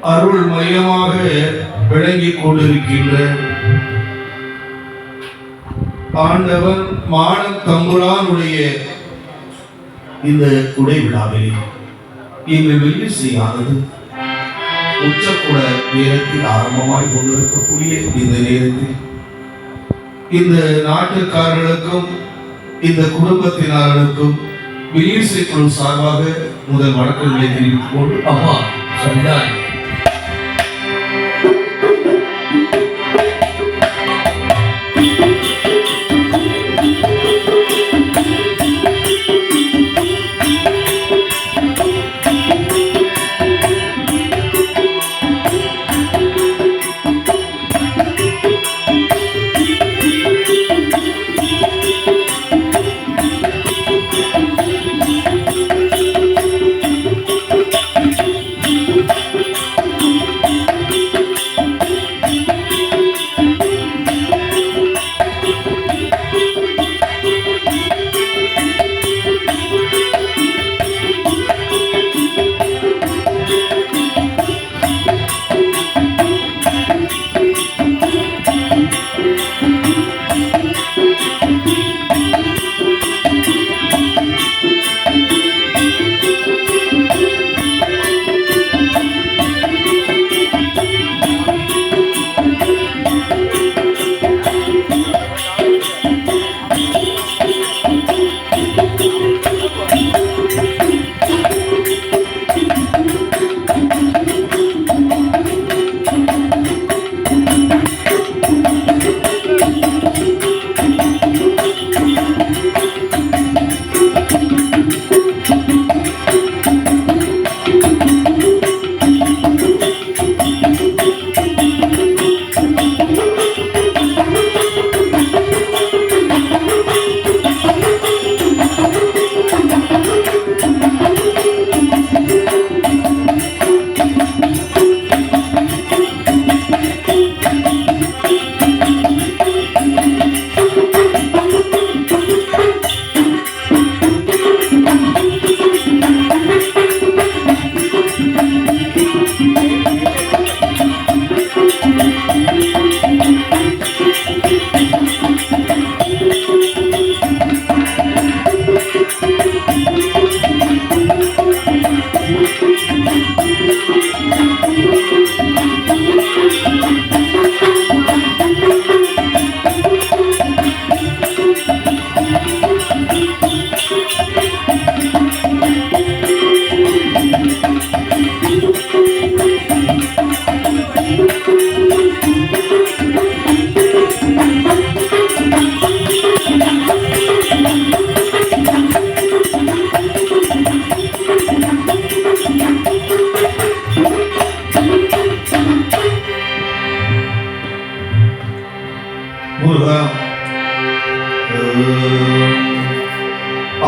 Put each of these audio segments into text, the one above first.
அருள் மையமாக விளங்கிக் கொண்டிருக்கின்ற ஆண்டவர் மாணவ தம்புரானுடைய இந்த குடை விழாவில் இங்கு வெள்ளி செய்யாதது உச்சக்குட நேரத்தில் ஆரம்பமாய் கொண்டிருக்கக்கூடிய இந்த நேரத்தில் இந்த நாட்டுக்காரர்களுக்கும் இந்த குடும்பத்தினர்களுக்கும் வில்லிசை குழு சார்பாக முதல் வணக்கங்களை தெரிவித்துக் கொண்டு அம்மா சொன்னார்.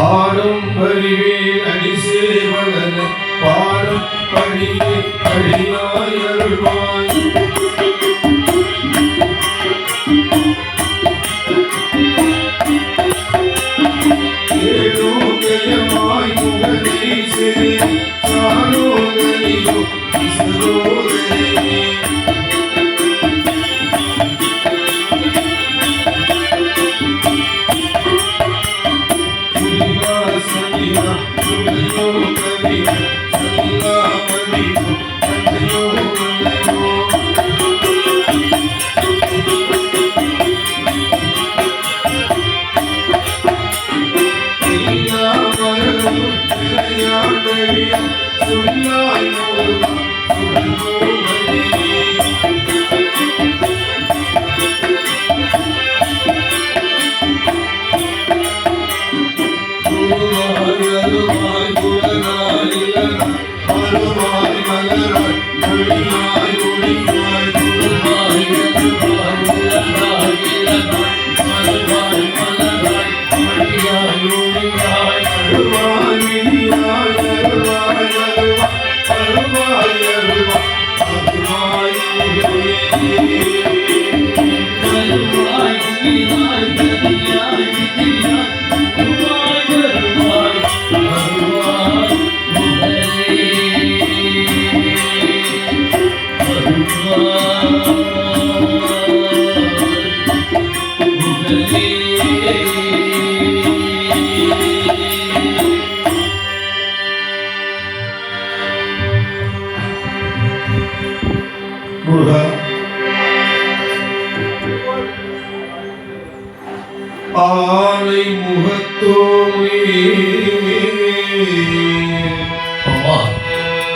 ஆடும் பரிவே அடிசேவலன பாடும் பணியே அடியாய் அருள்வாய் ஏழோதயமாய் முகதீசே சாரோதனியோ சரோதனே முருகா ஆனை முகத்தோனே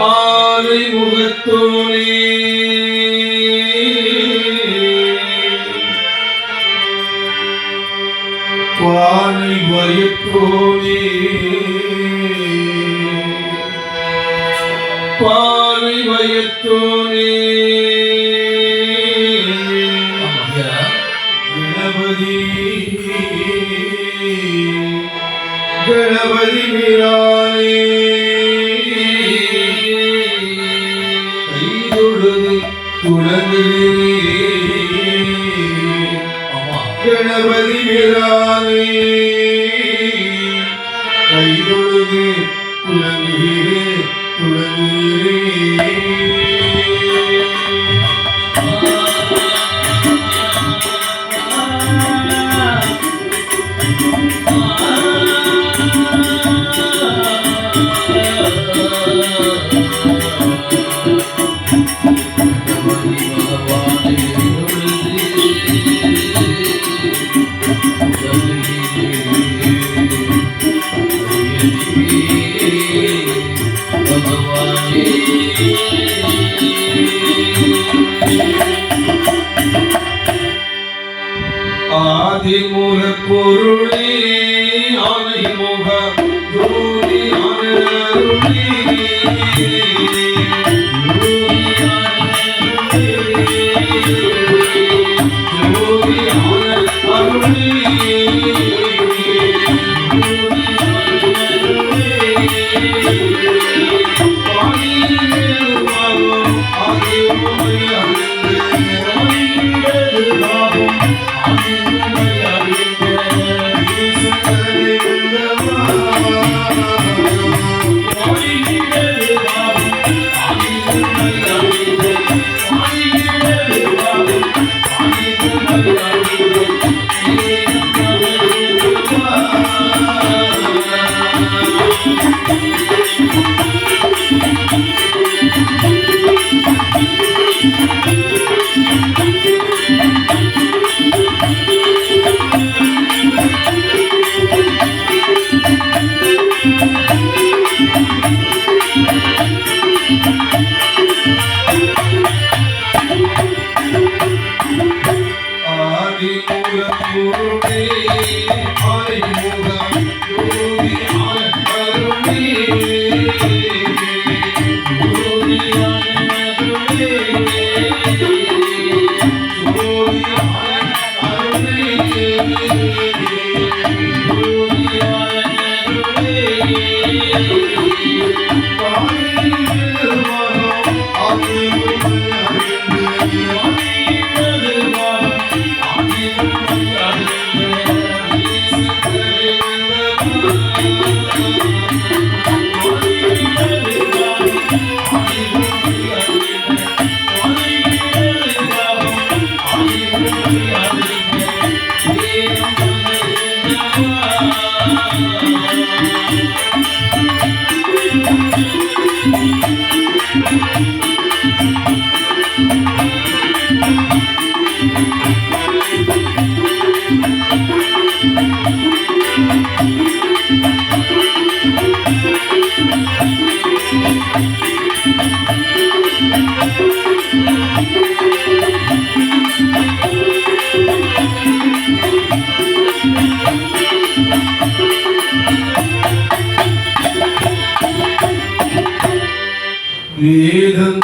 ஆனை முகத்தோனே பானை வயத்தோனே பானை வயத்தோனே கணபதி கணபதி வீரானே கைதொழுது துளங்குகிறே கணபதி வீரானே கைதொழுது துளங்குகிறே துளங்குகிறே ஆதிமூல பொருளே ஆனை முக ஜோதி அருளே ஜோதி அருளே வேதம்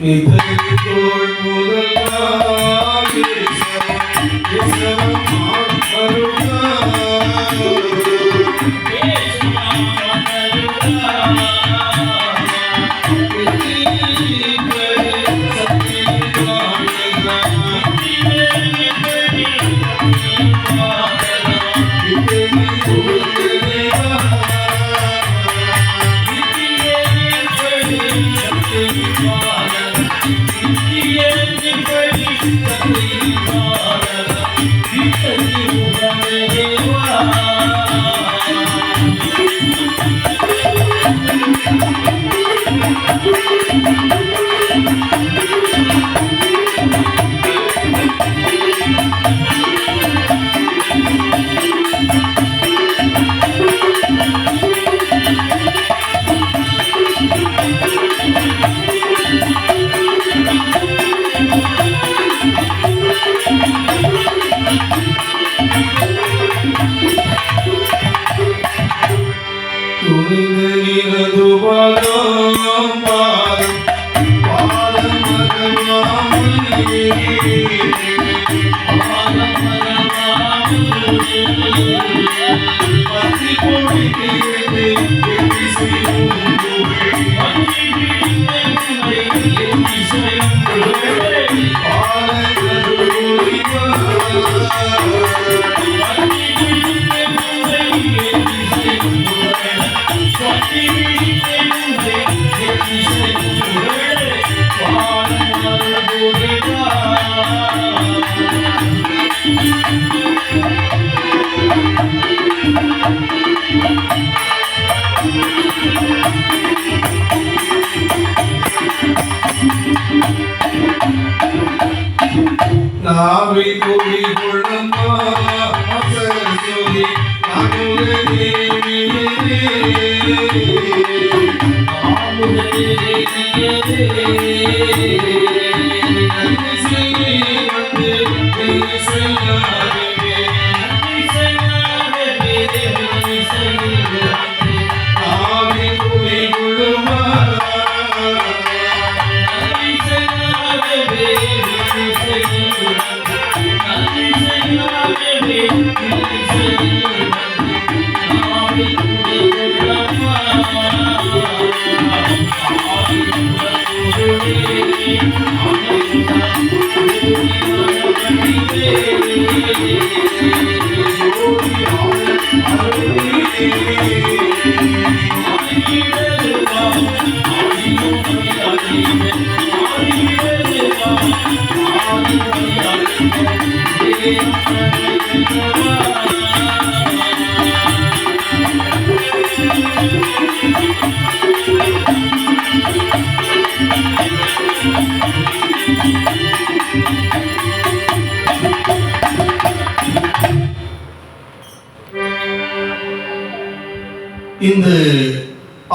இதற்குள் முதலாக நாவை கொடி கொள்ளம்மா சரஸ்வதி அமுதே தேவியே அமுதே தேவியே நன்னிசை வந்து நன்னிசையாவே நன்னிசையாவே நன்னிசையாவே நாவை கொடி கொள்ளம்மா இந்த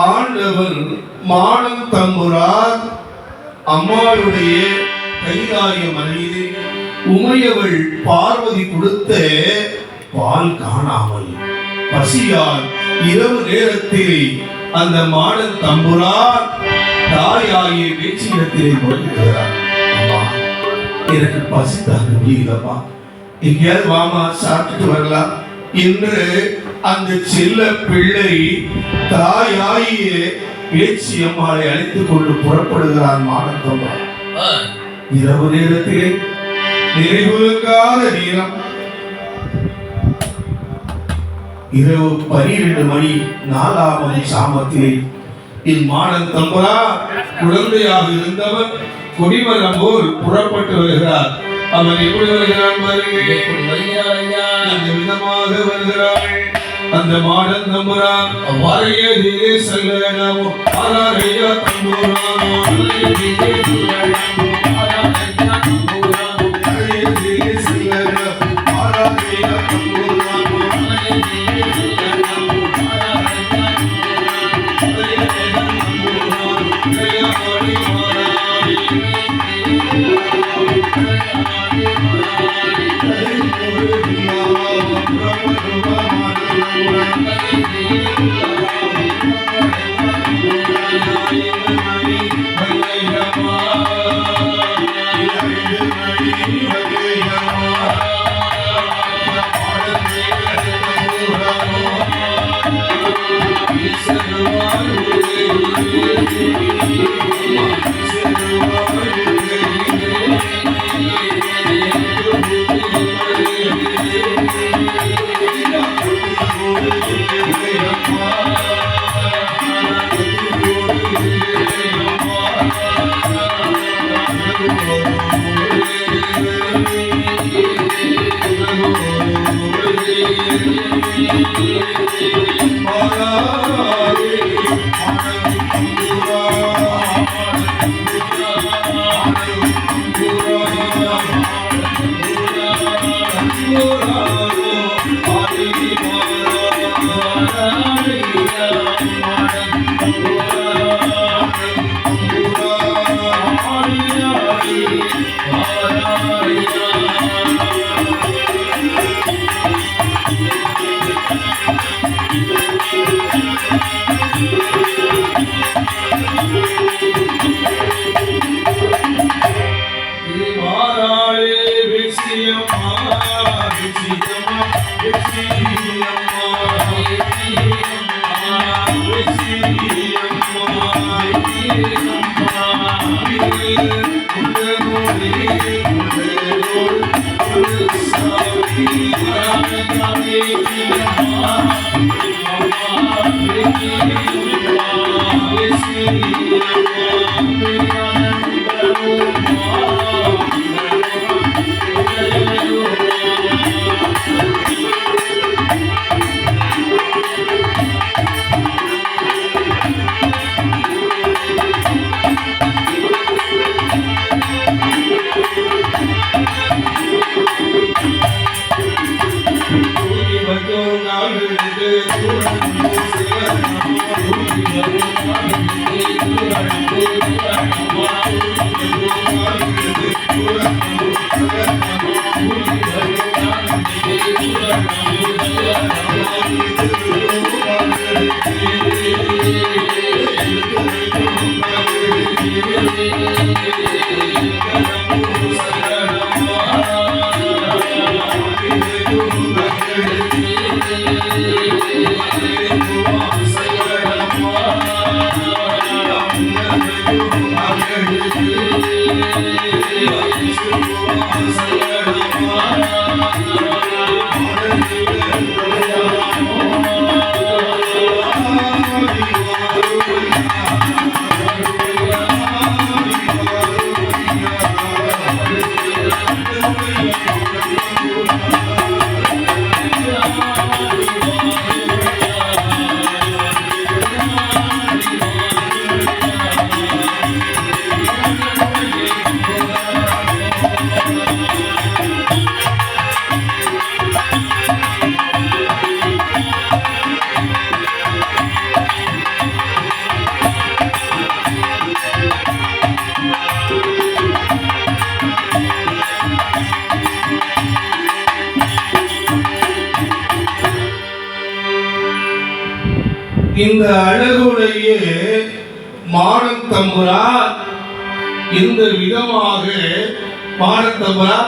ஆண்டவர் மாடம் தம்புரார் அம்மாளுடைய கைகாரிய மனைவி உமையவள் பார்வதி கொடுத்த பால் காணாமல் பசியால் இரவு நேரத்தில் அந்த மாடம் தம்புரார் தாயாகிய பேச்சிடத்திலே நுழைகிறார். அம்மா, எனக்கு பசி தாங்க முடியலப்பா, எங்கேயாவது வாமா சாப்பிட்டு வரலாம் என்று அந்த செல்ல பிள்ளை தாயாகிய பேச்சி அம்மாளை அழைத்துக் கொண்டு புறப்படுகிறான் மாடத்தம்மா. இரவு நேரத்திலே நிறைவுறுக்காத நேரம் இரவு 12 மணி 4ஆம் சாமத்திலே இம்மாடன் தம்புரா குழந்தையாக இருந்தவர் கொடிமரம் போல் புறப்பட்டு வருகிறார். அவர் எப்படி வருகிறார் இந்த விதமாக வருகிறாள். அந்த மாடன் தம்புரா வரையதே செல்லனமோ ஆராரையா தம்புரானோ இந்த அழகுடைய மாடன் தம்புரா இந்த விதமாக மாடன் தம்புரா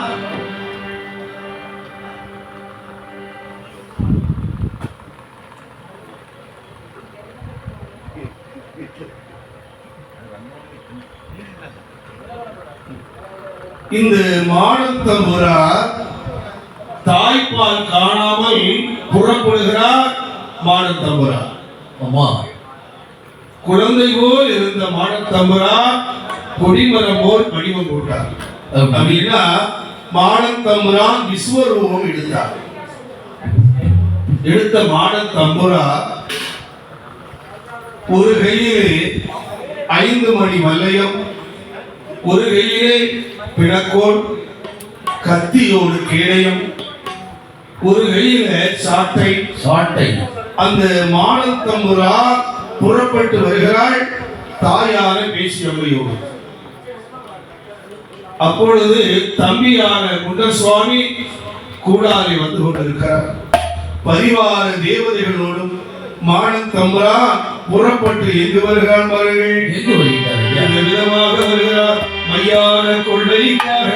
இந்த மாடத்தம்புரா தாய்ப்பால் காணாமல் புறப்படுகிறார். மாடத்தம்புரா அம்மா குழந்தை போல் இருந்த மாடத்தம்புரா கொடிமரம் போல் வடிவம் போட்டார். அப்படின்னா மாடத்தம்புரா விஸ்வரூபம் எடுத்தார். எடுத்த மாடத்தம்புரா ஒரு கையிலே 5 மணி வல்லையம், ஒரு கையிலே பிணக்கோள், கத்தியோடு கேடயம், ஒரு கையில சாட்டை. அந்த மாடத்தம்புரா புறப்பட்டு வருகிறாள் தாயான பேசியம்மையோடு. அப்பொழுது தம்பியான குண்டசுவாமி கூடாரை வந்து கொண்டிருக்கிறார். பரிவார தேவதைகளோடும் மாடத்தம்புரா புறப்பட்டு எங்கு வருகிறான் பாருங்கள். இந்த விதமாக வருகிறார். மையான கொள்ளைக்காக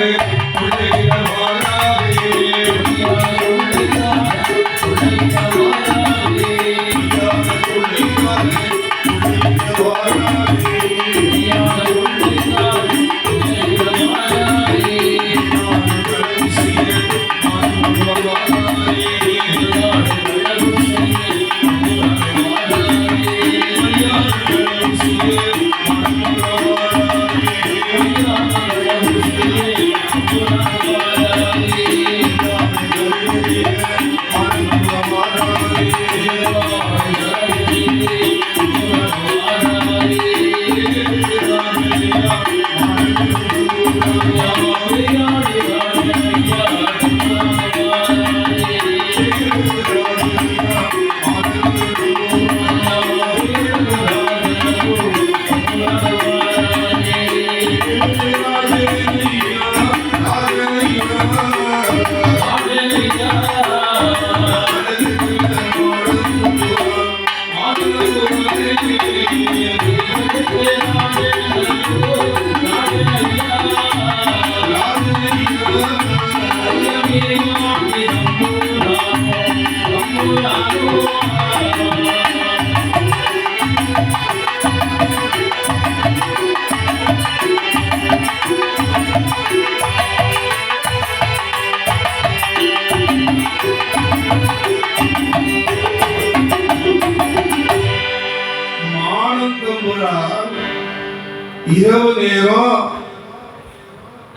இரவு நேரம்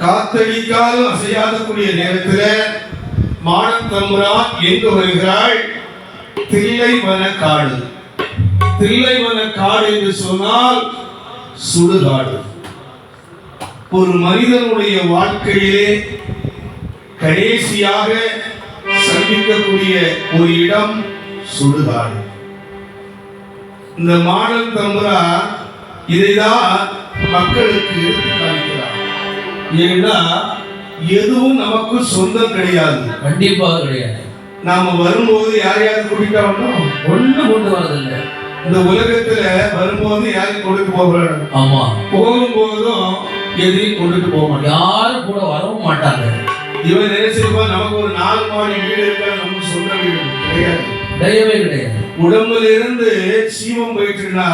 காத்தடிக்காலும் அசையாதக்கூடிய நேரத்தில் மாடத்தம்புரா எங்கு வருகிறாள்? தில்லைவன காடு. தில்லைவன காடு என்று சொன்னால் சுடுகாடு. ஒரு மனிதனுடைய வாழ்க்கையிலே கடைசியாக சந்திக்கக்கூடிய ஒரு இடம் சுடுகாடு. இந்த மாடத்தம்புரா இதைதான் மக்களுக்கு எடுத்துக்காட்டுகிறார். ஏன்னா எதுவும் நமக்கு சொந்தம் கிடையாது. கண்டிப்பாக கிடையாது. நாம வரும்போது யாரையாவது கூட்டிட்டா ஒண்ணு கொண்டு வரதில்லை. இந்த உலகத்துல வரும்போது யாரையும் கொண்டுட்டு போகிறாங்க. ஆமா, போகும்போதும் எதையும் கொண்டுட்டு போக மாட்டாங்க. யாரும் கூட வரவும் மாட்டாங்க. இவன் நினைச்சிருப்பா நமக்கு ஒரு 4 மாடி வீடு இருக்கா, நமக்கு சொந்த வீடு கிடையாது. கிடையவே கிடையாது. உடம்புல இருந்து சீவம் போயிட்டுனா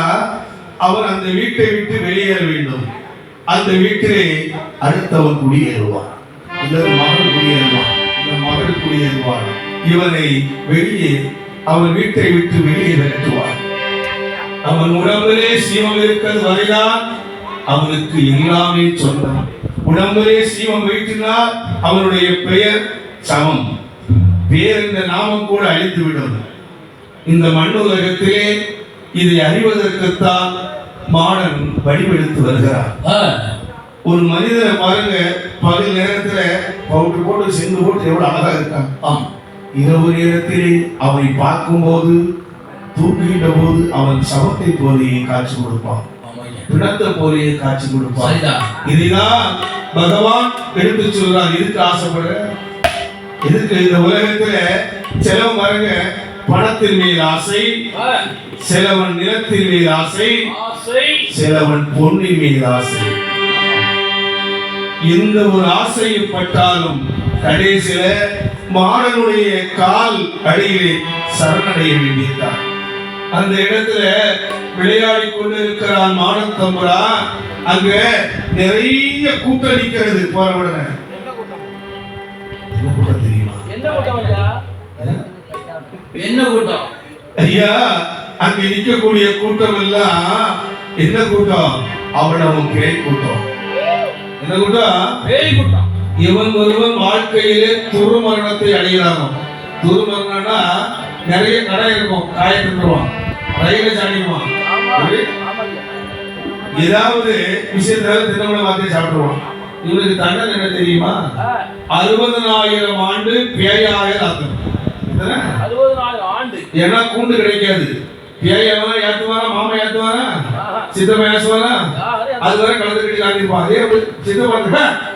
அவன் அந்த வீட்டை விட்டு வெளியேற வேண்டும். அந்த வீட்டிலே அடுத்தவன் குடியேறுவான். இந்த மகன் குடியேறுவான், இந்த மகள் குடியேறுவான். இவனை வெளியே அவன் வீட்டை விட்டு வெளியே விரட்டுவான். அவன் உடம்பிலே சீவம் இருக்கிறது வரைதான் அவனுக்கு எல்லாமே சொந்தம். உடம்பிலே சீவம் வைத்தினால் அவனுடைய பெயர் சமம், பேர் இந்த நாமம் கூட அழிந்துவிடும். இந்த மண்ணுலகத்திலே இதை அறிவதற்குத்தான் மாடன் வடிவெடுத்து வருகிறார். ஒரு மனிதனை பாருங்க, பகல் நேரத்துல பவுடர் போட்டு சென்று போட்டு எவ்வளவு அழகா இருக்கான். இரவு நேரத்திலே அவனை பார்க்கும் போது தூக்குகின்ற போது அவன் சவத்தை போலேயே காட்சி கொடுப்பான், பிணத்தை போலேயே காட்சி கொடுப்பான். இதுதான் பகவான் எடுத்து சொல்றார். எதுக்கு ஆசைப்படுற? எதுக்கு இந்த உலகத்துல செலவு பாருங்க, பணத்தின் மேல் ஆசை, சிலவன் நிலத்தின் மேல் ஆசை, சிலவன் பொன்னின் மேல் ஆசை. எந்த ஒரு ஆசையும் பட்டாலும் கடைசியில மாடனுடைய கால் அடியிலே சரணடைய வேண்டியதுதான். அந்த இடத்துல விளையாடி கொண்டு இருக்கிறான் மாடன் தம்புரான். அங்க நிறைய கூட்டம் நிக்கிறது. போற உடனே என்ன கூட்டம் தெரியுமா? என்ன கூட்டம் ஐயா? அங்க நிக்கக்கூடிய கூட்டம் எல்லாம் என்ன கூட்டம்? அவனவன் பேய் கூட்டம். என்ன கூட்டம்? பேய் கூட்டம். இவன் ஒருவன் வாழ்க்கையிலே துருமரணத்தை அடைகிறானோ. துருமரணம்னா நிறைய கடை இருக்கும், காயப்பட்டுருவான், ரயில சாடிடுவான், ஏதாவது விஷயத்தால தினமண வார்த்தை சாப்பிடுவான். இவனுக்கு தண்டனை என்ன தெரியுமா? 60,000 ஆண்டு பேயாக ஆக்கணும். ஏன்னா கூண்டு கிடைக்காது. பேய் எவனா ஏத்துவாரா? மாமா ஏத்துவாரா? சித்தப்பா ஏசுவாரா? அது வரை கலந்து கட்டி காட்டிருப்பான். அதே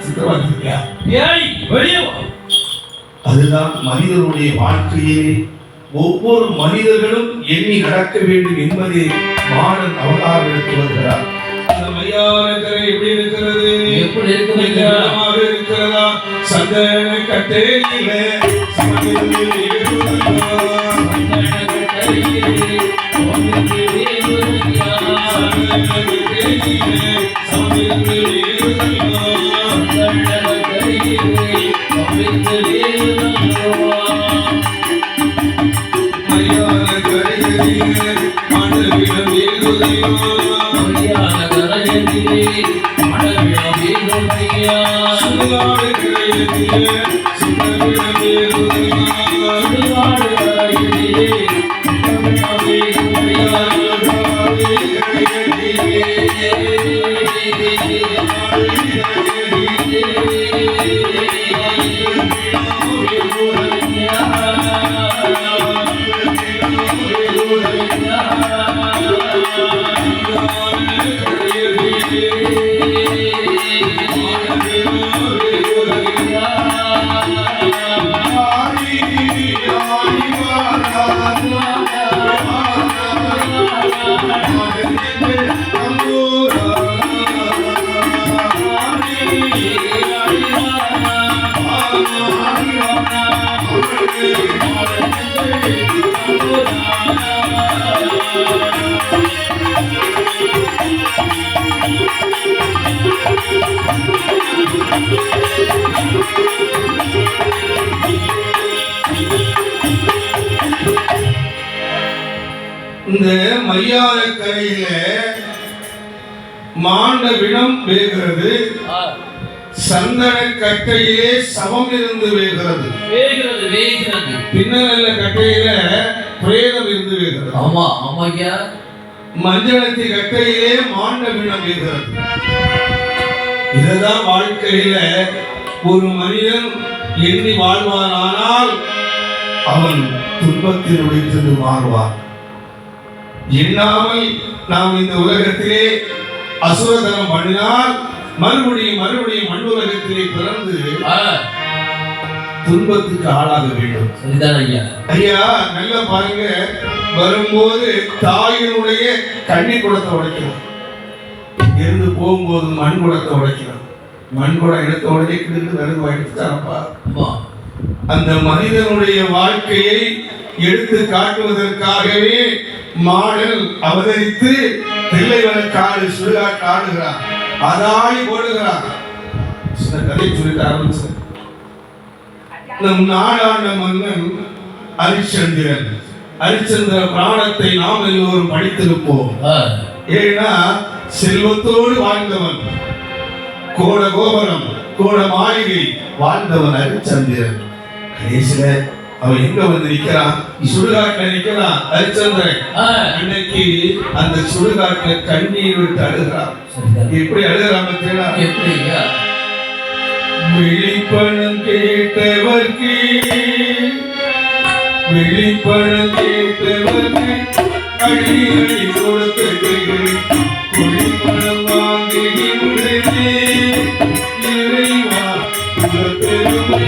சித்தப்பா அதுதான் மனிதனுடைய வாழ்க்கையே. ஒவ்வொரு மனிதர்களும் எண்ணி நடக்க வேண்டும் என்பதை மாடன் அவதாரம் எடுத்து வருகிறார். அந்த மையான கரை எப்படி இருக்கிறது? எப்படி இருக்கிறது? இருக்கிறதா? சந்தன கட்டையிலே இந்த மையாத கரையில மாண்டவிடம் வேகிறது. சந்தன கட்டையிலே சமம் இருந்து வேகிறது. பின்னல கட்டையில பிரேதம் இருந்து வேகிறது. ஆமா ஆமாய்யா. மஞ்சளத்தி கட்டையிலே மாண்டவிடம் வேகிறது. இதுதான் வாழ்க்கையில ஒரு மனிதன் எண்ணி வாழ்வானால் அவன் துன்பத்தில் உடைத்து மாறுவான். எண்ணாமல் நாம் இந்த உலகத்திலே அசுரதனம் பண்ணினால் மறுபடியும் மண் உலகத்திலே பிறந்து துன்பத்துக்கு ஆளாக வேண்டும். ஐயா நல்லா பாருங்க. வரும்போது தாயினுடைய கண்ணி குடத்தை உடைக்கணும். இருந்து போகும்போது மண் குடத்தை உடைக்கணும். மண் குடம் எடுத்த உடனே கிட்டு நடுவு எடுத்துட்டாரப்பா. அந்த மனிதனுடைய வாழ்க்கையை எடுத்து காட்டுவதற்காகவே மாடல் அவதரித்து தில்லைவன காடு சுடுகாட்டு ஆடுகிறார். அதாடி போடுகிறார். சில கதை சொல்லிட்டு ஆரம்பிச்சு. நம் நாடாண்ட மன்னன் ஹரிச்சந்திரன். ஹரிச்சந்திர பிராணத்தை நாம் எல்லோரும் படித்திருப்போம். ஏன்னா செல்வத்தோடு வாழ்ந்தவன், கோட கோபுரம் கோட மாளிகை வாழ்ந்தவன் ஹரிச்சந்திரன். கடைசியில அவன் எங்க வந்து நிக்கிறான்? சுடுகாட்டுல நிக்கிறான் ஹரிச்சந்திரன். அன்னைக்கு அந்த சுடுகாட்டுல கண்ணீர் விட்டு அழுகிறான். எப்படி அழுகிறான்? எப்படியா? விழிப்பணம் கேட்டவர்க்கு விழிப்பணம் கேட்டவர்க்கு அடியடி கொடுத்து குழிப்பணம் வாங்குகின்றே இறைவா பெருமை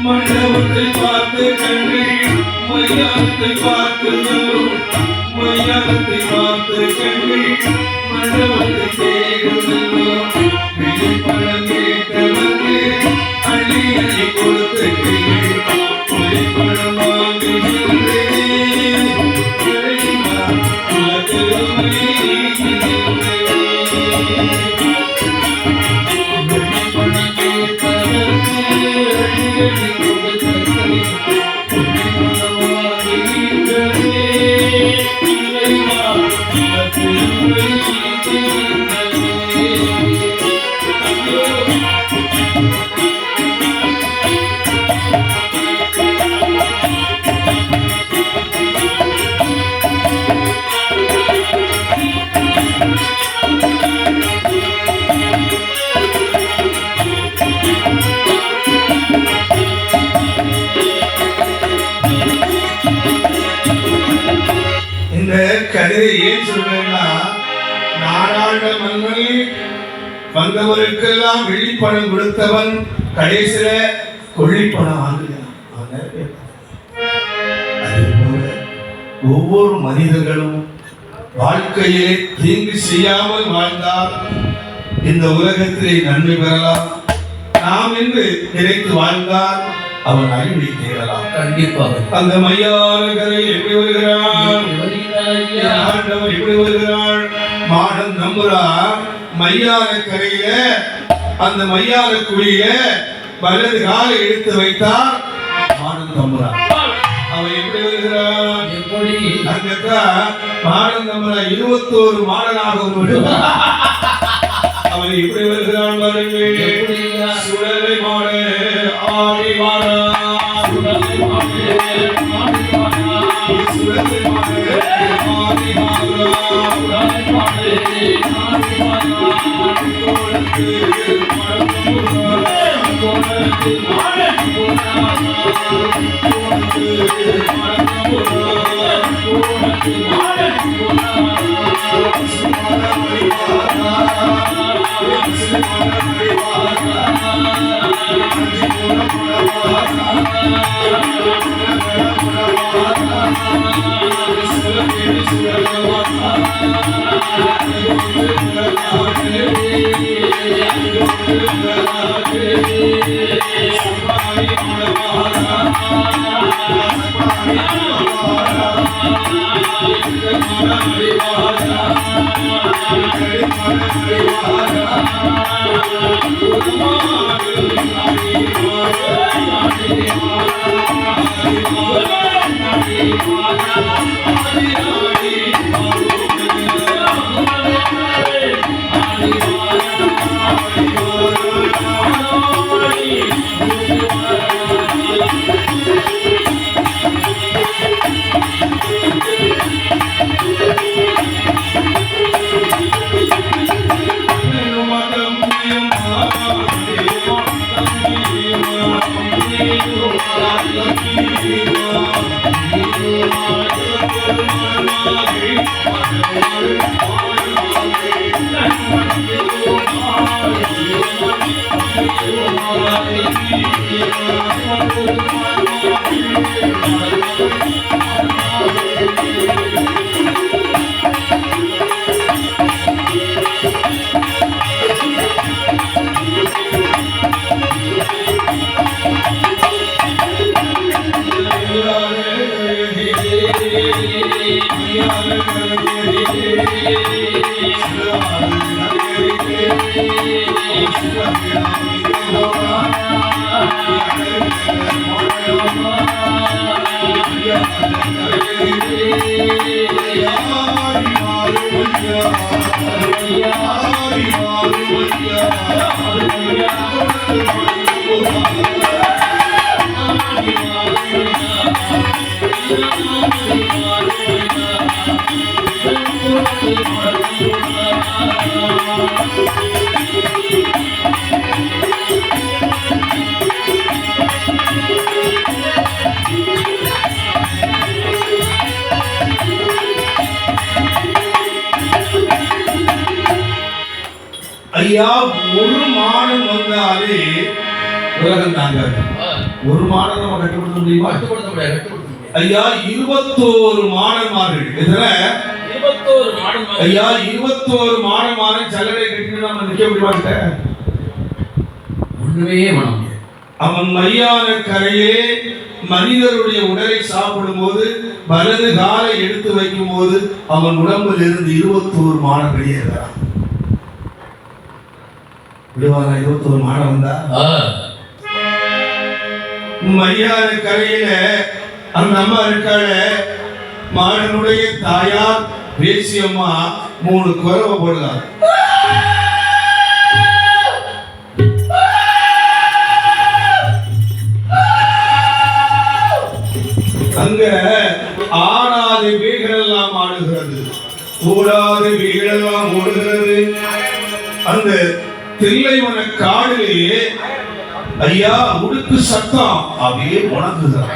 மண்டபத்தை பார்த்து கண்ணே மையானத்தை பார்க்குதலும் மையானத்தை பார்த்து கண்ணே மண்டபத்தை தேடுதலும் வெளிப்படம் கேட்டவர்க்கு அள்ளி அள்ளி கொடுத்து வெளிப்படம் வாங்குகின்றேன் இறைவா உலகமே இந்த கதையை ஏன் சொல்றேன்னா, நாடாண்ட மன்னன் வந்தவருக்கெல்லாம் வெள்ளிப்பணம் கொடுத்தவன் கடைசியில கொள்ளிப்பணம் வாங்குகிறான். அதே போல ஒவ்வொரு மனிதர்களும் வாழ்க்கையிலே தீங்கு செய்யாமல் வாழ்ந்தால் இந்த உலகத்திலே நன்மை பெறலாம். நாம் என்று நினைத்து வாழ்ந்தால் அவன் அறிவை தேடலாம். கண்டிப்பாக அந்த மையான கரை எப்படி வருகிறான்? ஆண்டவர் எப்படி வருகிறான்? மாடன் நம்புறா மையான கரையில அந்த மையான குழியில வலது காலை எடுத்து வைத்தார். மாடன் நம்புறான். அவன் எப்படி வருகிறான்? எப்படி அங்கத்தான் மாடன் நம்புறா 21 மாடனாக வருகிறான். அவன் எப்படி வருகிறான் பாருங்கள். சுடலை மாட ஆடி மாடா சுடலை மாட ஆடி மாடா சுடலை மாட ஆடி மாடா சுடலை மாட ஆடி மாடா கோலத்து மடங்குறா கோலத்து மடங்குறா கோலத்து மடங்குறா கோலத்து மடங்குறா சுமரமணி வாரா சுமரமணி வாரா ஐயா, ஒரு மாடன் வந்தாலே உலகம் தாங்க. ஒரு மாடன் நம்ம கட்டுப்படுத்த முடியுமா? கட்டுப்படுத்த முடியாது, கட்டுப்படுத்த முடியாது. ஐயா 21 மாடன்மார்கள். இதுல 21 மாடன்மார்கள். ஐயா 21 மாடன்மாரன் சல்லடை கட்டிட்டு நம்ம நிக்க முடியுமாட்ட? ஒண்ணுமே பண்ண முடியாது. அவன் மையான கரையே மனிதருடைய உடலை சாப்பிடும் போது வலது காலை எடுத்து வைக்கும் போது அவன் உடம்பில் இருந்து 21 மாடம் வெளியேறான். விடுவாரா? 21 மாடம் வந்தா மையான கரையில அந்த அம்மா இருக்காள, மாடனுடைய தாயார் பேசியம்மா 3 குறவை போடுறார். அங்க ஆடாத வீடுகளெல்லாம் ஆடுகிறது, ஓடாத வீடெல்லாம் ஓடுகிறது. அந்த தில்லைவன காடிலேயே ஐயா உடுக்கு சத்தம் அப்படியே உணர்ந்துதான்.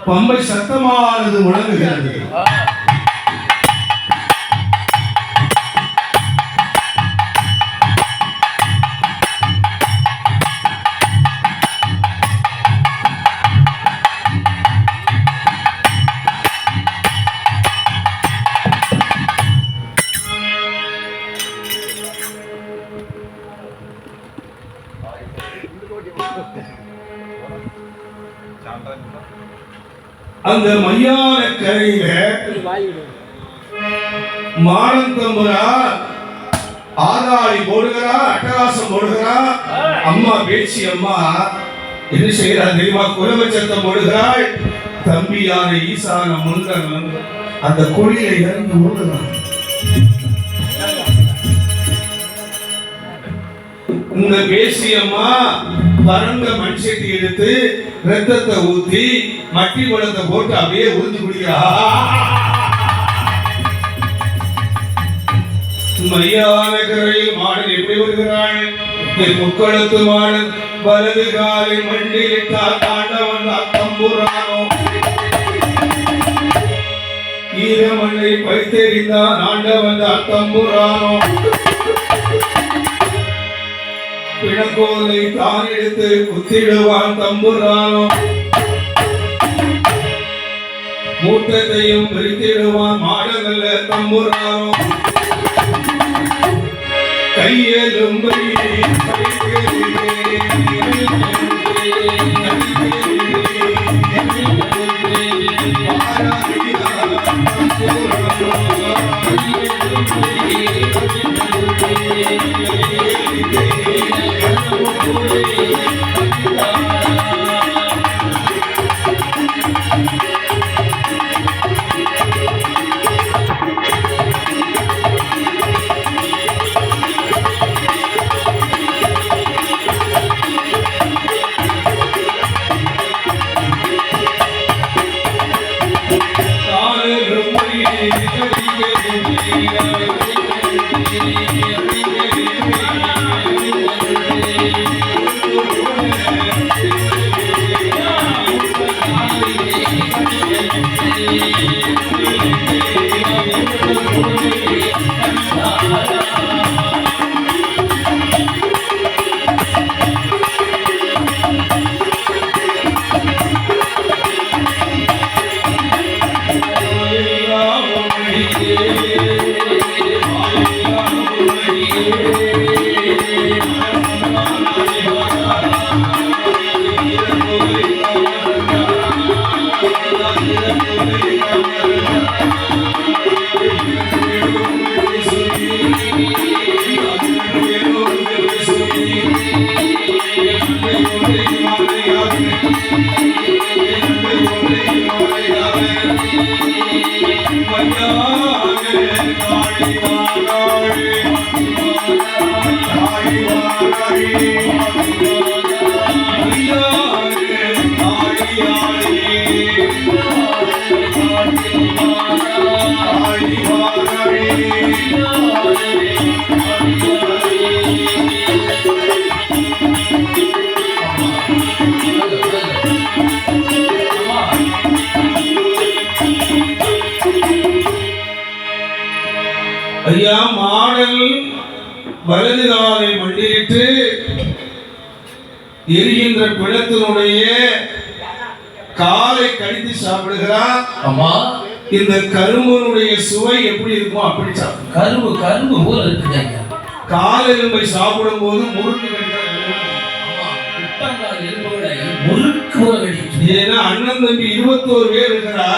பம்பை சத்தமானது முழங்குகிறது. அந்த மையான கரையில மாடன் தம்புரா ஆதாளி போடுகிறா, அட்டகாசம் போடுகிறா. அம்மா பேச்சு அம்மா என்ன செய்கிறார் தெரியுமா? குலவச்சத்தம் போடுகிறாள். தம்பியான ஈசான முந்தன் அந்த குழியில இறங்கி ஓடுகிறான். இந்த பேசியம்மா பரந்த மண்செட்டி எடுத்து ரத்தத்தை ஊத்தி மட்டி குளத்தை போட்டு அப்படியே உறிஞ்சு குடிக்கிறா. மையான கரையில் மாடன் எப்படி வருகிறாள்? முக்களத்து மாடன் வலது காலை மண்டிலிட்டால் தாண்டவன் தம்புரானோ, ஈரமண்ணை பைத்தெறிந்தான் ஆண்டவன் தம்புரானோ, பிணக்கோலை தான் எடுத்து குத்திடுவான் தம்புரானோ, மூட்டத்தையும் பிரித்திடுவான் மாடங்கள்ல தம்புரானோ, கையெலும் ஐயா, மாடல் வலது காலை மண்டியிட்டு எரிகின்ற பிணத்தினுடைய காலை கடித்து சாப்பிடுகிறான். அம்மா, இந்த கரும்புனுடைய சுவை எப்படி இருக்குமோ அப்படி சாப்பிடும். கரும்பு கரும்பு போல இருக்குது ஐயா. கால் எலும்பை சாப்பிடும் போது முறுக்கு கடிக்கிறார். அம்மா, குட்டங்கால் எலும்புகளை முறுக்கு போல கடிக்குது. ஏன்னா அண்ணன் தம்பி 21 பேர் இருக்கிறா.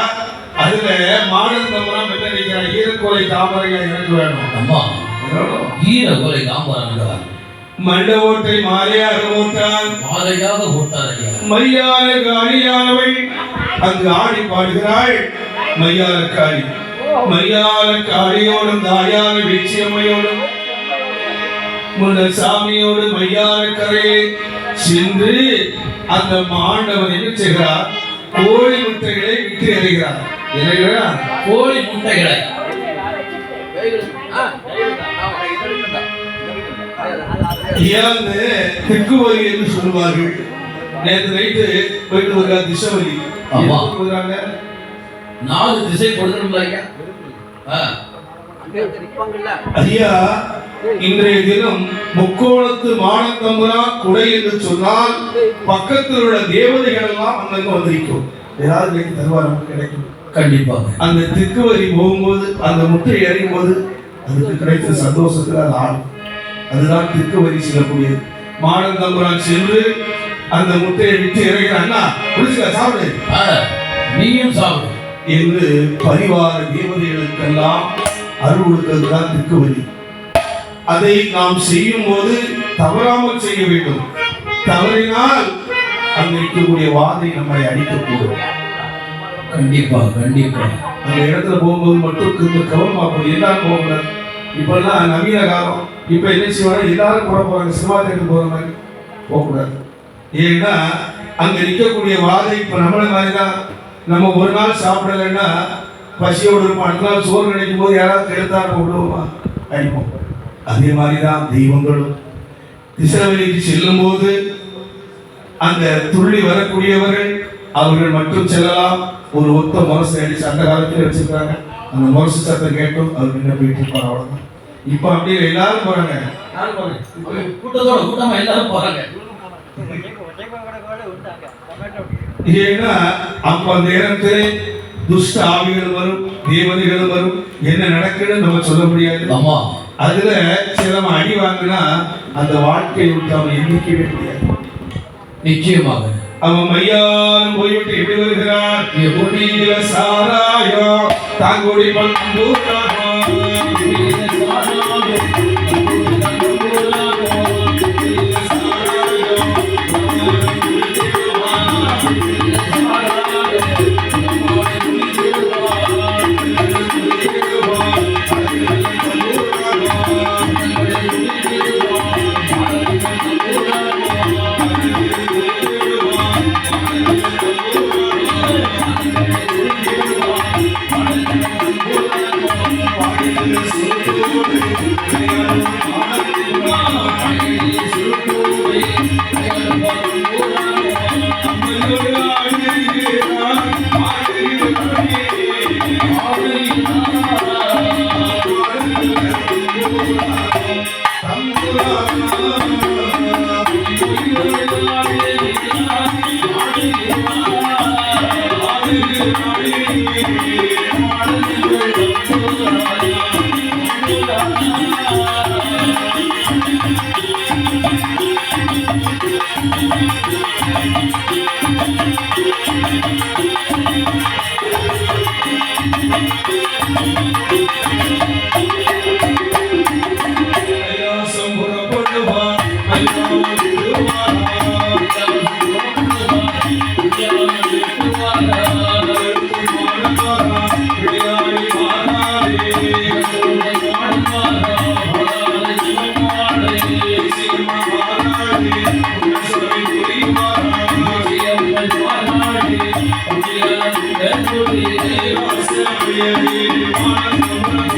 அதுல மாடல் தம்பரம் என்ன நினைக்கிறான், ஈரக்கோலை தாமரையா எனக்கு வேணும். அம்மா, ஈரக்கோலை தாமரம் மண்ட ஓட்டை மாலையாக ஓட்டான். மாலையாக ஓட்டார் ஐயா. மையால காளியானவள் அங்கு ஆடி பாடுகிறாள். மையால காளி, மையால காளியோடும் தாயான வீச்சியம்மையோடும் முன்னர் சாமியோடு மையால கரையை சென்று அந்த மாண்டவன் என்ன செய்கிறார், கோழி முட்டைகளை விட்டு எறிகிறார். எறிகிறார் கோழி முட்டைகளை. திக்குவலி என்று சொல்லுவார்கள். நேற்று நைட்டு போயிட்டு வருகிற திசவலி. ஆமா. வருகிறாங்க 4 திசை கொடுக்கணும்ல ஐயா. ஐயா, இன்றைய தினம் முக்கோணத்து மானத்தம்பரா குடை என்று சொன்னால் பக்கத்தில் உள்ள தேவதைகள் எல்லாம் அங்கங்க வந்திருக்கும். ஏதாவது தருவார் நமக்கு கிடைக்கும் கண்டிப்பாக. அந்த திக்குவலி போகும்போது அந்த முட்டை எறியும் போது அதுக்கு கிடைத்த சந்தோஷத்துல அது ஆடும். அதுதான் திக்குவலி செல்லக்கூடியது. மானத்தம்பரான் சென்று அந்த முட்டையை விட்டு இறங்கிறான்னா புடிச்சுக்க சாப்பிடு, நீயும் சாப்பிடு என்று பரிவார தேவதைகளுக்கெல்லாம் அருள் கொடுத்ததுதான் திக்குவலி. அதை நாம் செய்யும் போது தவறாமல் செய்ய வேண்டும். தவறினால் அங்கு இருக்கக்கூடிய வாதை நம்மை அடிக்கக்கூடும். கண்டிப்பா கண்டிப்பா. அந்த இடத்துல போகும்போது மட்டும் கவனமா போகும். எல்லாரும் போகக்கூடாது. இப்பெல்லாம் நவீன காலம். இப்ப என்ன செய்வாங்க, எல்லாரும் கூட போறாங்க. சினிமா தேட்டர் போற மாதிரி போகக்கூடாது. ஏன்னா அங்க நிற்கக்கூடிய வாதை இப்ப நம்மள மாதிரிதான். நம்ம ஒரு நாள் சாப்பிடலைன்னா பசியோடு இருப்போம். அடுத்த நாள் சோறு கிடைக்கும் போது யாராவது கெடுத்தா நம்ம விடுவோமா, அடிப்போம். அதே மாதிரிதான் தெய்வங்களும் திசைவெளிக்கு செல்லும் போது அந்த துள்ளி வரக்கூடியவர்கள் அவர்கள் மட்டும் செல்லலாம். ஒரு ஒத்த முரசு அடிச்சு அந்த காலத்தில் வச்சிருக்காங்க. அந்த முரசு சத்தம் கேட்டும் அவர் என்ன போயிட்டு இருப்பாங்க. அவ்வளவுதான். இப்ப அப்படி எல்லாரும் போறாங்க. கூட்டத்தோட கூட்டமா எல்லாரும் போறாங்க. ஏன்னா அப்ப அந்த நேரத்தில் துஷ்ட ஆவிகள் வரும், தேவதைகள் வரும். என்ன நடக்குன்னு நம்ம சொல்ல முடியாது. ஆமா. அதுல சில அடி வாங்கினா அந்த வாழ்க்கையை விட்டு அவன் எண்ணிக்கவே முடியாது. நிச்சயமாக அவன் மையாலும் போய்விட்டு எப்படி வருகிறான், குடியில சாராயோ தாங்குடி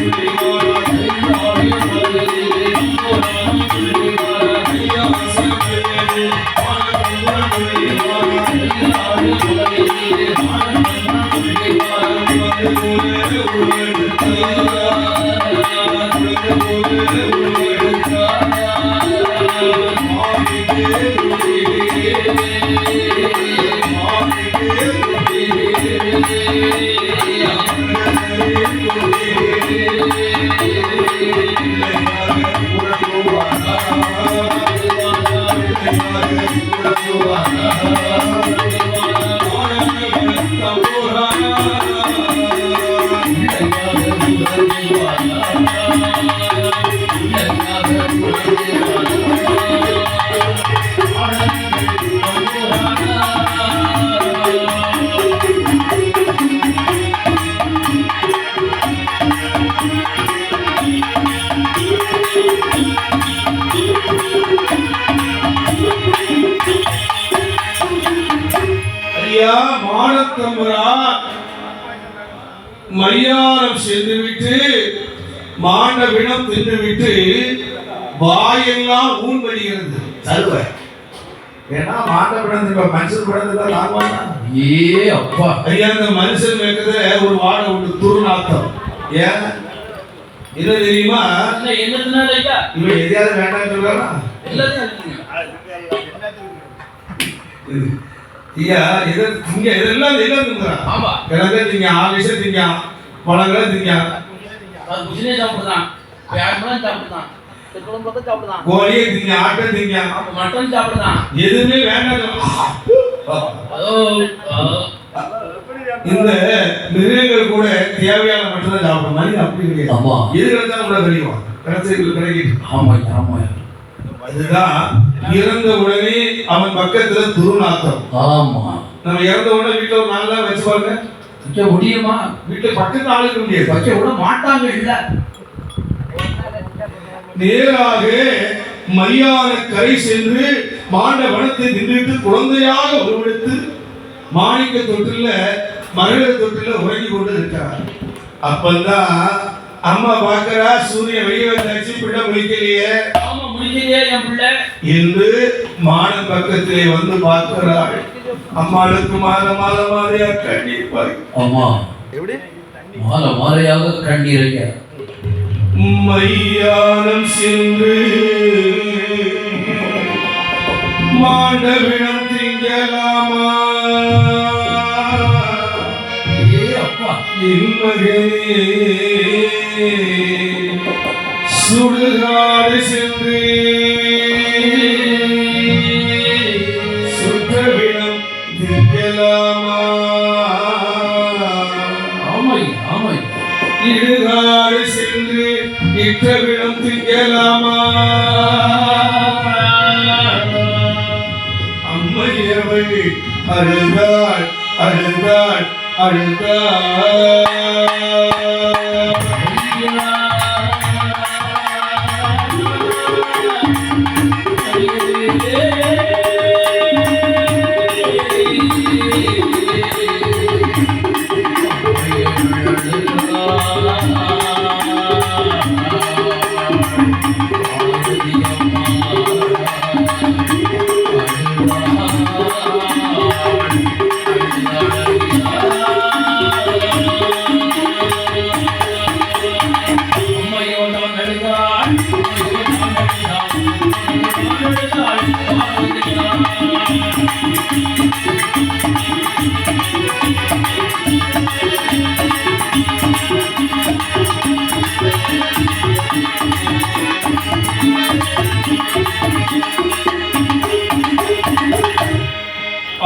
Thank you. ஐயா மானத்தம்பரா மரியாதை சென்றுவிட்டு மாண்டவிடம் தின்றுவிட்டு வாயெல்லாம் ஊன் வருகிறது தருவ ஏன்னா மாண்டவிடம் மனுஷன் பிறந்ததான் தாங்குவாங்க. ஏ அப்பா, ஐயா இந்த மனுஷன் வைக்கிறத ஒரு வாடை உண்டு துருநாத்தம். ஏன் என்ன தெரியுமா? என்னதுனால ஐயா இவன் எதையாவது வேண்டாம் சொல்றானா? ஐயா எதை திங்க இதெல்லாம் எல்லாம் திங்கிறான். ஆமா, கிழங்க திங்க ஆவேசம் திங்க பழங்களை திங்க குஜினே சாப்பிடுதான், பேட்மேன் சாப்பிடுதான், குழம்பு சாப்பிடுதான், கோழியை திங்க ஆட்டை திங்க மட்டன் சாப்பிடுதான், எதுவுமே வேண்டாம். இந்த மிருகங்கள் கூட தேவையான மட்டும் தான் சாப்பிடும். மனிதன் அப்படி கிடையாது. ஆமா, எது கிடைச்சாலும் கூட கிடைக்கும். கிடைக்கிட்டு ஆமா ஆமா. அதுதான் இறந்த உடனே அவன் பக்கத்துல துருநாத்தம். ஆமா, நம்ம இறந்த உடனே வீட்டுல ஒரு நாள் தான் வச்சு பாருங்க. வைக்க முடியுமா? வீட்டுல பக்கத்து ஆளுக்க முடியாது. வைக்க விட மாட்டாங்க. இல்ல நேராக மரியாதை கரை சென்று மாண்ட வனத்தை நின்றுட்டு குழந்தையாக உருவெடுத்து மாணிக்க தொட்டில மரக தொட்டில உறங்கி கொண்டு இருக்கிறார். அப்பதான் அம்மா பாக்குறா, சூரிய வெளியே வந்தாச்சு, பிள்ளை முடிக்கலையே. ஆமா, முடிக்கலையே என் பிள்ளை என்று மாடன் பக்கத்திலே வந்து பார்க்கிறாள். அம்மாளுக்கு மாத மாதிரியா கண்ணீர் பாரு. ஆமா, எப்படி மாலையாக கண்ணீரைய மையானம் சென்று மாண்டவிடம் திங்கலாமா என் மகனே, சுடுகாடு சென்று சுற்றவிடம் திங்கலாமா? ஆமை ஆமை. இடுகாடு சென்று இட்டவிடம் திங்கலாமா? அம்மையவள் அழுதாள் அழுதாள் அழுதாள்.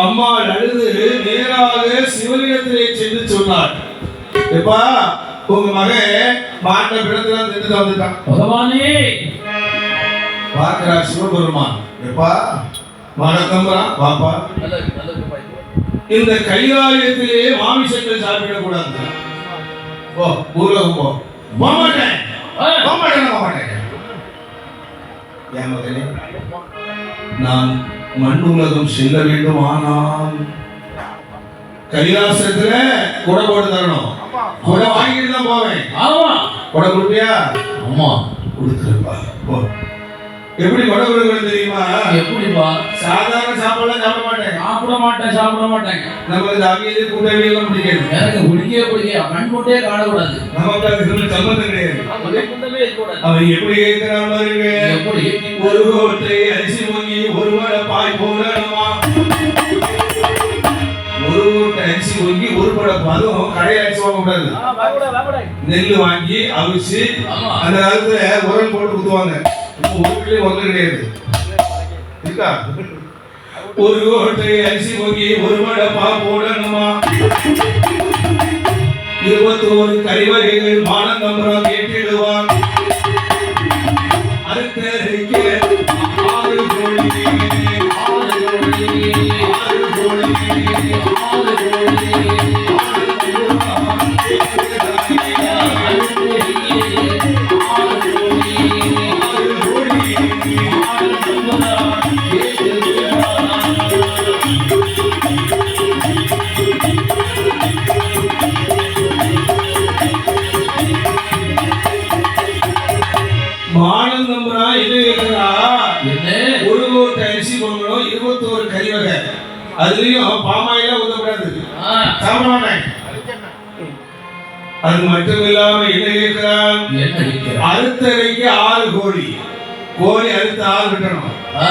அம்மா அழுது நேராக சிவலிங்கத்திலே சென்று சொன்னார், எப்பா உங்க மகன் மாண்ட பிடத்துல திட்டு வந்துட்டான். பகவானே பார்க்கிறா சிவபெருமான், எப்பா வணக்கம்ரா பாப்பா, இந்த கைலாயத்திலே மாமிசங்கள் சாப்பிடக்கூடாது. போ ஊர்லகம் போ. போமாட்டேன் போமாட்டேன் போமாட்டேன். என் மகனே, நான் மண் உலகம் செல்ல வேண்டும். ஆனால் கைலாசத்துல கொடை போட்டு தரணும். கொடை வாங்கிட்டு தான் போவேன். ஆமா, கொடை கொடுப்பியா? ஆமா கொடுத்துருப்பா. போ. எப்படி கொடை கொடுக்கணும் தெரியுமா? எப்படிப்பா? சாதாரண சாப்பாடுலாம் சாப்பிட மாட்டேன். சாப்பிட மாட்டேங்க. நமக்கு இந்த அவியல் கூட்டவியெல்லாம் பிடிக்காது. எனக்கு பிடிக்கவே கண் போட்டே காணக்கூடாது. நமக்கு அதுக்கு சம்பந்தம் கிடையாது. அவன் எப்படி கேட்கிறான் பாருங்க. எப்படி? ஒரு கோட்டை அரிசி வாங்கி ஒரு வடை பாய் போடணுமா? ஒரு கோட்டை அரிசி வாங்கி ஒரு வடை அதுவும் கடையில் அரிசி வாங்க கூடாது. நெல் வாங்கி அவிச்சு அந்த காலத்துல உரம் போட்டு குத்துவாங்க. ஊருக்குள்ளே ஒன்று கிடையாது. இருக்கா? ஒரு கோட்டை அரிசி வாங்கி ஒரு வடை பாய் போடணுமா? 21 கறிவகைகள் மானந்தம்பரம் கேட்டிடுவான். அறுத்தரிக்க 6 கோழி 6 கோழி 6 கோழி அதுலயும் பாமாயில ஊத்தக்கூடாது, ஆ, சாப்பிட மாட்டேன். அது மட்டும் இல்லாம என்ன கேட்கிறான், என்ன கேட்கிறான்? அறுத்தரைக்கு 6 கோழி, கோழி அறுத்து 6 விட்டணும். ஆ,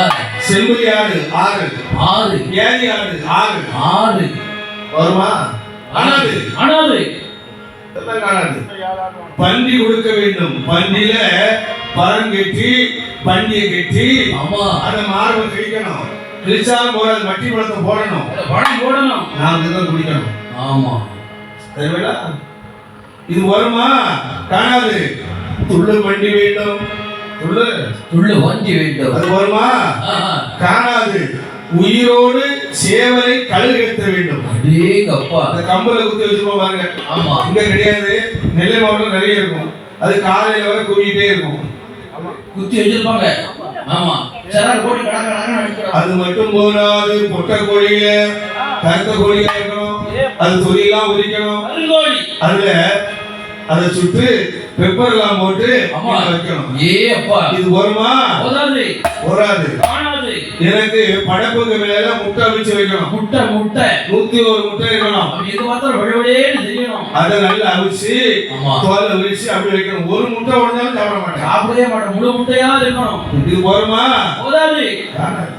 செம்புலி ஆடு 6, 6 ஏரி ஆடு 6 6 வருமா? காணாது, ஆனாது இதெல்லாம் காணாது. பன்றி கொடுக்க வேண்டும். பன்றியில பரம் கட்டி பண்டியை கட்டி ஆமா அதை மார்பை கிழிக்கணும். கிழிச்சாலும் போறாது, மட்டி பழத்தை போடணும், பணம் போடணும். நான் இதான் குடிக்கணும். ஆமா சரிங்களா? இது வருமா? காணாது. துள்ளு வண்டி வேண்டும். துள்ளு துள்ளு வண்டி வேண்டும். அது வருமா? ஆஹா. காணாது. உயிரோடு சேவலை கழுகெடுத்த வேண்டும். அடேங்கப்பா. அந்த கம்பல குத்தி வச்சிருப்போம் பாருங்க, ஆமா இங்க கிடையாது. நெல்லை மாவட்டம் நிறைய இருக்கும். அது காலையில வர குவிக்கிட்டே இருக்கும். குத்தி வச்சிருப்பாங்க. ஆமா சரார் போட்டு கடக்க அது மட்டும் போதாது. பொட்டை கோழியில கருத்த கோழியா இருக்கணும். அது தொலியெல்லாம் உரிக்கணும். கருங்கோழி. அதுல அதை சுட்டு பெப்பர் எல்லாம் போட்டு ஆமா வைக்கணும். ஏ அப்பா. இது வருமா? போதாது வராது. காணாது. எனக்கு படப்புக்கு மேல முட்டை வச்சு வைக்கணும். முட்டை முட்டை 101 முட்டை இருக்கணும். அப்படி எது மாத்திரம் விழவிடேன்னு தெரியணும். அதை நல்லா அவிச்சு ஆமா தோலை உரிச்சு அப்படி வைக்கணும். ஒரு முட்டை உடஞ்சாலும் சாப்பிட மாட்டேன். சாப்பிடவே மாட்டேன். முழு முட்டையா இருக்கணும். இது வருமா? போதாது. காணாது.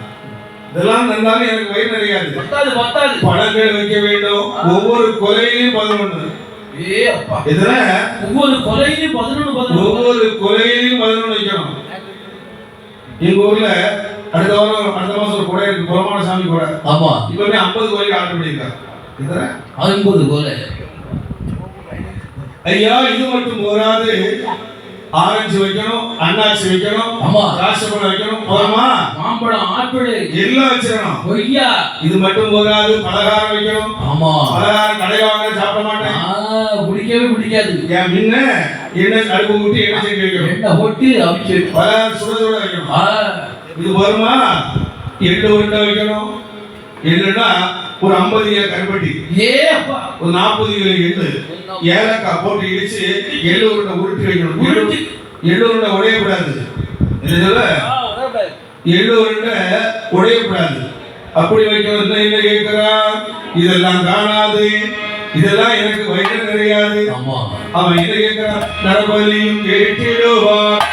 இதெல்லாம் நல்லாலும் எனக்கு வயிறு நிறையாது. பத்தாது பத்தாது. பழங்கள் வைக்க வேண்டும். ஒவ்வொரு கொலையிலையும் 11. ஏ அப்பா. இதுல ஒவ்வொரு கொலையிலும் 11 ஒவ்வொரு கொலையிலையும் 11 வைக்கணும். எங்க ஊர்ல அடுத்த மாசம் ஒரு கொலை இருக்கு, புறமான சாமி கொலை. ஆமா இப்பவே 50 கோயிலுக்கு ஆர்டர் பண்ணிருக்காங்க. இதுல 50 கொலை. ஐயா இது மட்டும் போராது. ஆரஞ்சு வைக்கணும், அன்னாச்சி வைக்கணும், ஆமா ராசப்பழம் வைக்கணும். போதுமா? மாம்பழம் ஆப்பிள் எல்லாம் வச்சிடணும். கொய்யா. இது மட்டும் போதாது. பலகாரம் வைக்கணும். ஆமா பலகாரம் கடையில வாங்க சாப்பிட மாட்டேன். பிடிக்கவே பிடிக்காது. என் முன்ன எண்ணெய் அடுப்பு ஊட்டி எண்ணெய் செஞ்சு வைக்கணும். எண்ணெய் போட்டு அவிச்சு பலகாரம் சுட சுட வைக்கணும். இது வருமா? எள்ளு உருண்டை வைக்கணும். எள்ளுனா ஒரு 50 கிலோ கருப்பட்டி, ஏ அப்பா. ஒரு 40 கிலோ எள்ளு, ஏலக்காய் போட்டு இடிச்சு எள்ளு உருண்டை உருட்டி வைக்கணும். எள்ளு உருண்டை உடையக்கூடாது. எள்ளு உருண்டை உடையக்கூடாது. அப்படி வைக்கணும். என்ன கேட்கிறா? இதெல்லாம் காணாது. இதெல்லாம் எனக்கு வயிறு நிறையாது. ஆமா அவன் என்ன கேட்கிறான்? நரபலியும் கேட்டிடுவார்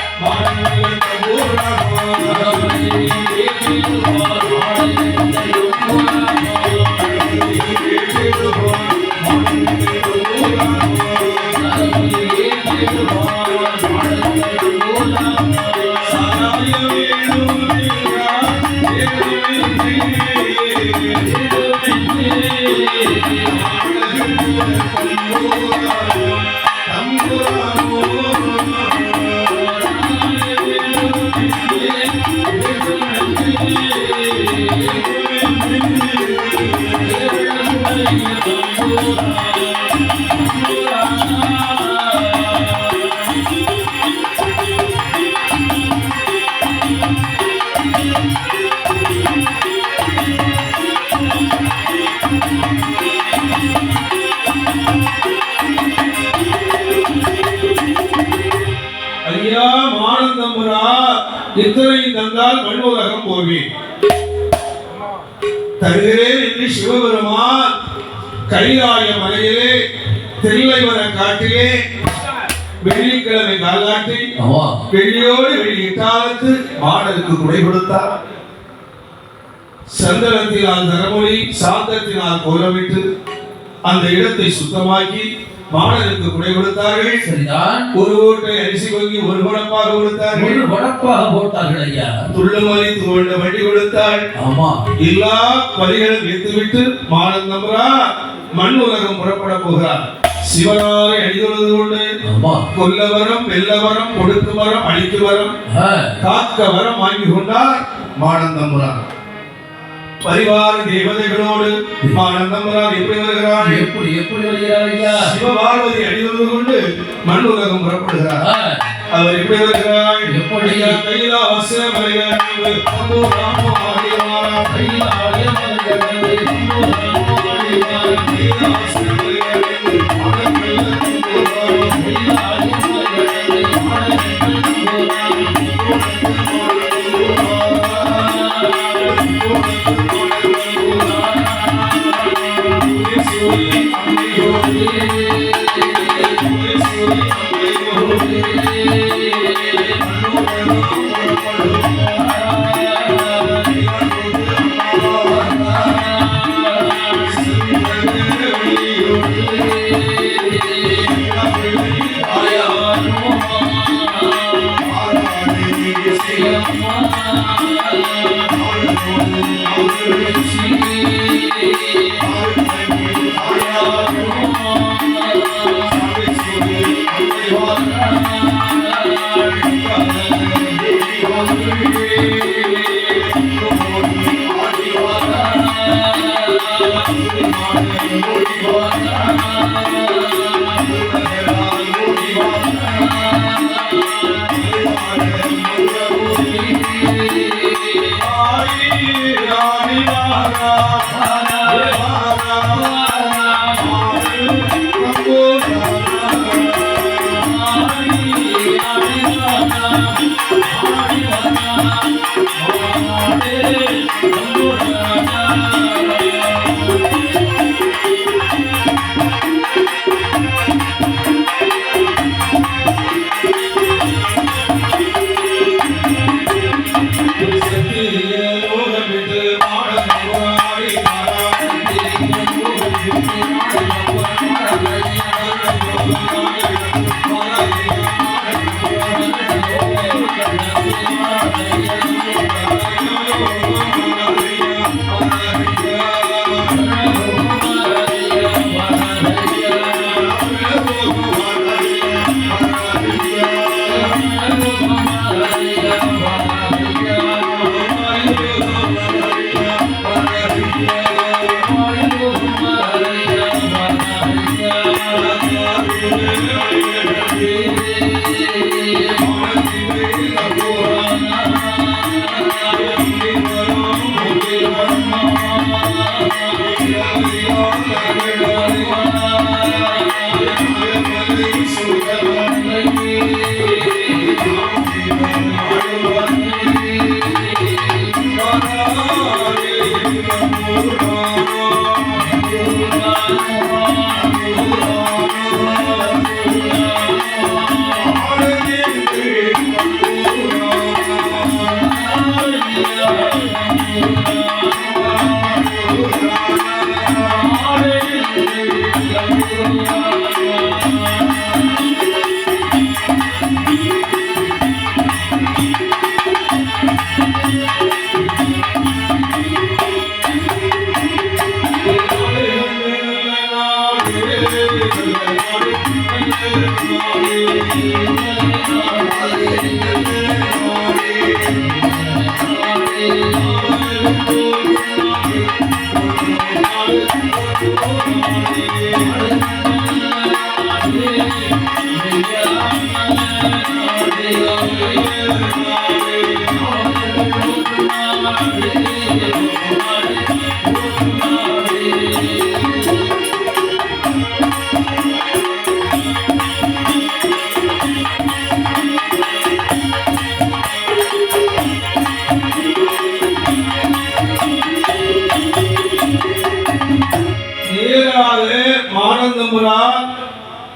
ஐயா மானந்தமுரா, இத்தனை தந்தால் மண்ணுலகம் போவேன். தருகிறேன் என்று சிவபெருமான் கைலாய மலையிலே தில்லைவர காட்டிலே வெள்ளிக்கிழமை காலாட்டி வெள்ளியோடு வெளியிட்டாலுக்கு மாடலுக்கு குடை கொடுத்தார். சந்தனத்தினால் தரமொழி, சாந்தத்தினால் கோலமிட்டு அந்த இடத்தை சுத்தமாக்கி மாடலுக்கு குடை கொடுத்தார்கள். சரிதான். ஒரு ஓட்டை அரிசி வாங்கி ஒரு குடப்பாக கொடுத்தார்கள். ஒரு குடப்பாக போட்டார்கள் ஐயா. துள்ளுமலை துவண்ட வண்டி கொடுத்தாள். ஆமா எல்லா பலிகளும் வைத்துவிட்டு மானந்தமுரா மண் உலகம் புறப்பட போகிறார். சிவனாரை அடிதொழுது கொண்டு கொல்ல வரம், வெல்ல வரம், கொடுத்து வரம், அழித்து வரம், காக்க வரம் வாங்கி கொண்டார் மானந்தமுரா. பரிவார தேவதைகளோடு மானந்தமுரா எப்படி வருகிறார்? எப்படி எப்படி வருகிறார் ஐயா? சிவபார்வதி அடிதொழுது கொண்டு மண் உலகம் புறப்படுகிறார். அவர் எப்படி வருகிறார்? எப்படி? கைலாச மலையாளி அம்பு ராமோ ஆதிவாரா, கைலாய மலையாளி அம்பு ராமோ ஆதிவாரா, கைலாச மலையாளி ஆடக்கல்ல தும்போரா, கைலாய மலையாளி ஆடக்கல்ல தும்போரா,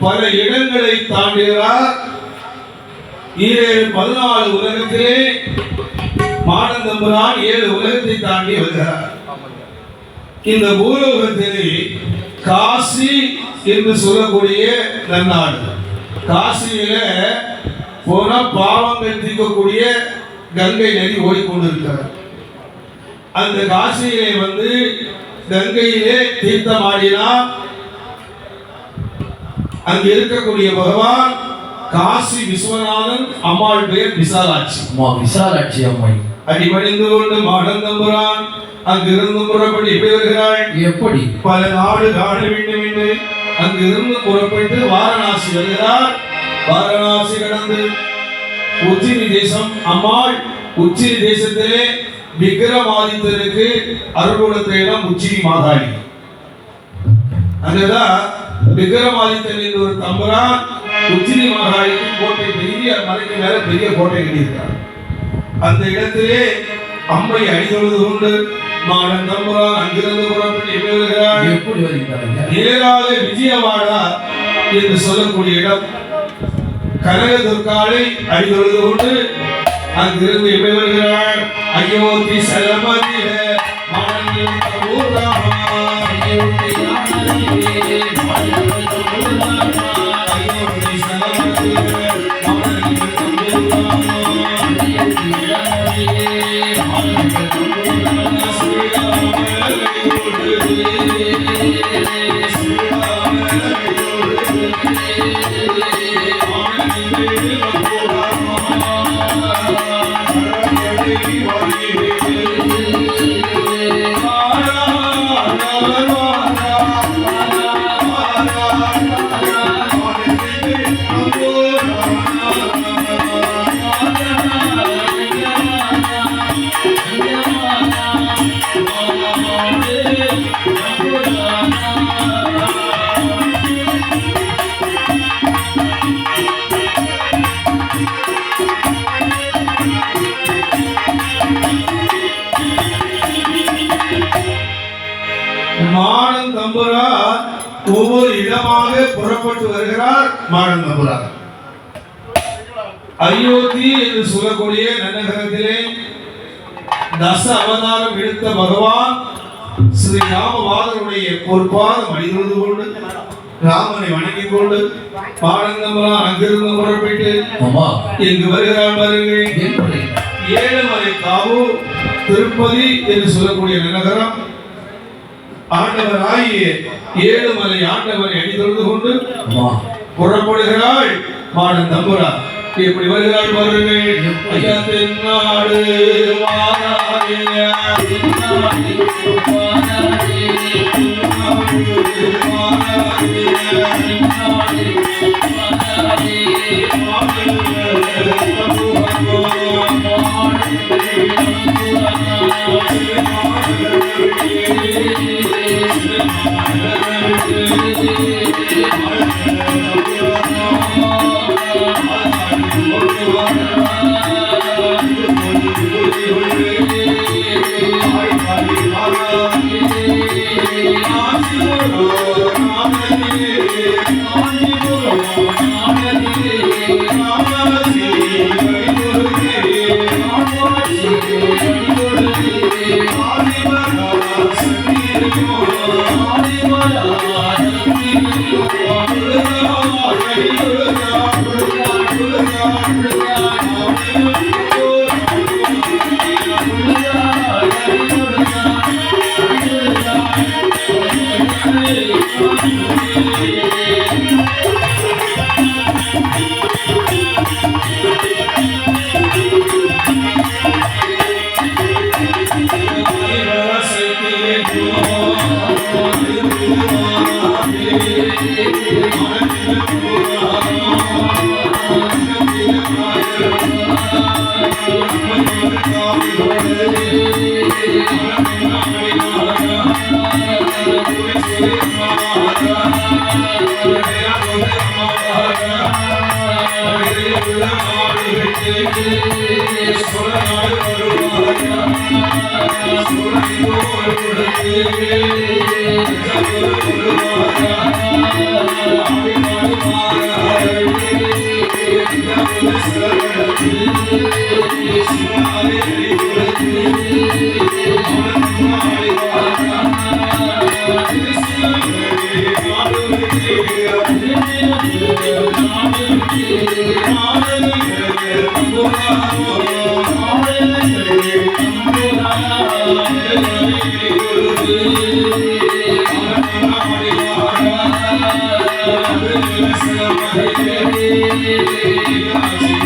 பல இடங்களை தாண்டுகிறார். 14 உலகத்திலே மானந்தம்புரான் 7 உலகத்தை தாண்டி வருகிறார். இந்த பூலோகத்திலே காசி என்று சொல்லக்கூடிய நன்னாடு, காசியில போன பாவங்கள் தீர்க்கக்கூடிய கங்கை நதி ஓடிக்கொண்டிருக்கிறார். அந்த காசியிலே வந்து கங்கையிலே தீர்த்தமாடினார். அங்க இருக்கக்கூடிய பகவான் காசி விஸ்வநாதன், அம்மாள் பெயர் விசாலாட்சி. விசாலாட்சி அம்மை அடிபணிந்து கொண்டு மானந்தம்புரான் அங்கிருந்து புறப்பட்டு எப்படி வருகிறாள்? எப்படி? பல நாடு காண வேண்டும் என்று அங்கிருந்து புறப்பட்டு வாரணாசி வருகிறார். வாரணாசி கடந்து உச்சினி தேசம், அம்மாள் உச்சினி தேசத்திலே விக்ரமாதித்தருக்கு அருள் கொடுத்த இடம் உச்சினி மாதாளி. அங்கதான் விக்ரமாதித்தன் என்ற ஒரு தம்புரான் உச்சினி மாதாளிக்கு கோட்டை, பெரிய மலைக்கு மேல பெரிய கோட்டை கட்டியிருக்கார். அந்த இடத்திலே அம்மை அணிதொழுது கொண்டு மானந்தம்புரான் அங்கிருந்து புறப்பட்டு எப்படி வருகிறார்? எப்படி வருகிறார்? நேராக விஜயவாடா என்று சொல்லக்கூடிய இடம். கனகதுர்காலை அடிதொழுது கொண்டு அங்கிருந்து எப்படி வருகிறார்? அயோத்தி சலமதிய மணலில் தபூராமா அயோத்தி சலமதிய மணலில் தபூராமா அயோத்தி சலமதிய மணலில் தபூராமா மாடன் தம்புரான் ஒவ்வொரு இடமாக புறப்பட்டு வருகிறார். மாடன் தம்புரான் அயோத்தி என்று சொல்லக்கூடிய நன்னகரத்திலே தச அவதாரம் எடுத்த பகவான் ஸ்ரீ ராமபாதருடைய பொற்பாதம் அணிந்து கொண்டு ராமனை வணங்கிக் கொண்டு மாடன் தம்புரான் அங்கிருந்து புறப்பட்டு இங்கு வருகிறார். பாருங்கள், ஏழுமலை காவூர் திருப்பதி என்று சொல்லக்கூடிய நன்னகரம் ஆண்டவராகிய ஏழுமலை ஆண்டவரை அணிதொழுது கொண்டு புறப்படுகிறாள் மாடன் தம்புரா. எப்படி வருகிறாள் பாருங்கள். தென்னாடு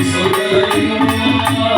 Thank you.